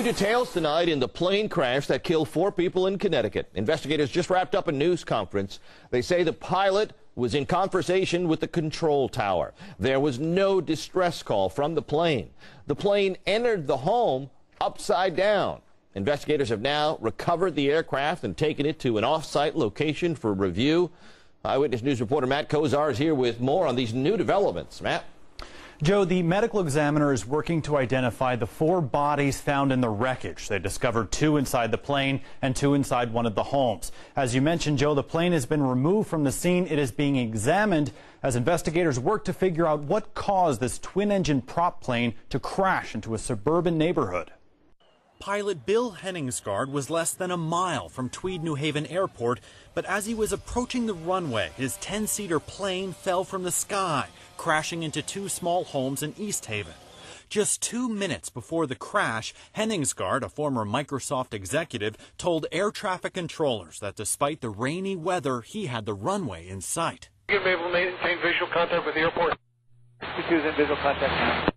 New details tonight in the plane crash that killed 4 people in Connecticut. Investigators just wrapped up a news conference. They say the pilot was in conversation with the control tower. There was no distress call from the plane. The plane entered the home upside down. Investigators have now recovered the aircraft and taken it to an off-site location for review. Eyewitness News reporter Matt Kozar is here with more on these new developments. Matt? Joe, the medical examiner is working to identify the 4 bodies found in the wreckage. They discovered 2 inside the plane and 2 inside one of the homes. As you mentioned, Joe, the plane has been removed from the scene. It is being examined as investigators work to figure out what caused this twin-engine prop plane to crash into a suburban neighborhood. Pilot Bill Henningsgaard was less than a mile from Tweed New Haven Airport, but as he was approaching the runway, his 10-seater plane fell from the sky, crashing into 2 small homes in East Haven. Just 2 minutes before the crash, Henningsgaard, a former Microsoft executive, told air traffic controllers that despite the rainy weather, he had the runway in sight. You're going to be able to maintain visual contact with the airport? 62 is in visual contact.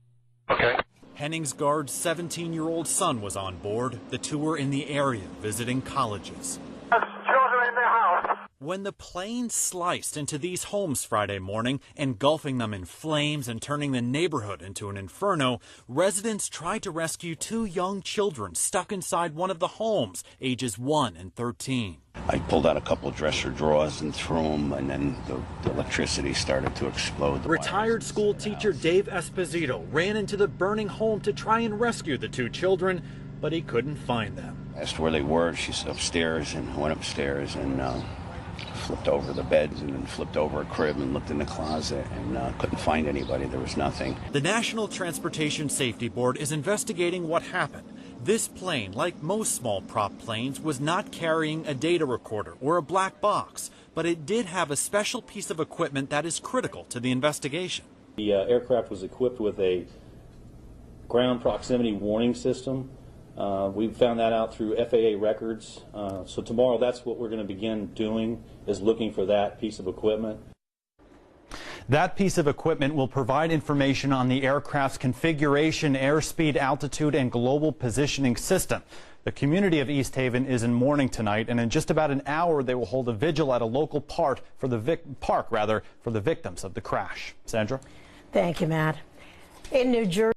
Okay. Henningsgaard's 17-year-old son was on board. The 2 were in the area visiting colleges. Children in the house. When the plane sliced into these homes Friday morning, engulfing them in flames and turning the neighborhood into an inferno, residents tried to rescue 2 young children stuck inside one of the homes, ages 1 and 13. I pulled out a couple dresser drawers and threw them, and then the electricity started to explode. Retired school teacher Dave Esposito ran into the burning home to try and rescue the 2 children, but he couldn't find them. I asked where they were. She's upstairs, and I went upstairs and flipped over the beds and then flipped over a crib and looked in the closet and couldn't find anybody. There was nothing. The National Transportation Safety Board is investigating what happened. This plane, like most small prop planes, was not carrying a data recorder or a black box, but it did have a special piece of equipment that is critical to the investigation. The aircraft was equipped with a ground proximity warning system. We found that out through FAA records. So tomorrow, that's what we're going to begin doing, is looking for that piece of equipment. That piece of equipment will provide information on the aircraft's configuration, airspeed, altitude, and global positioning system. The community of East Haven is in mourning tonight, and in just about an hour, they will hold a vigil at a local park for the victims of the crash. Sandra? Thank you, Matt. In New Jersey.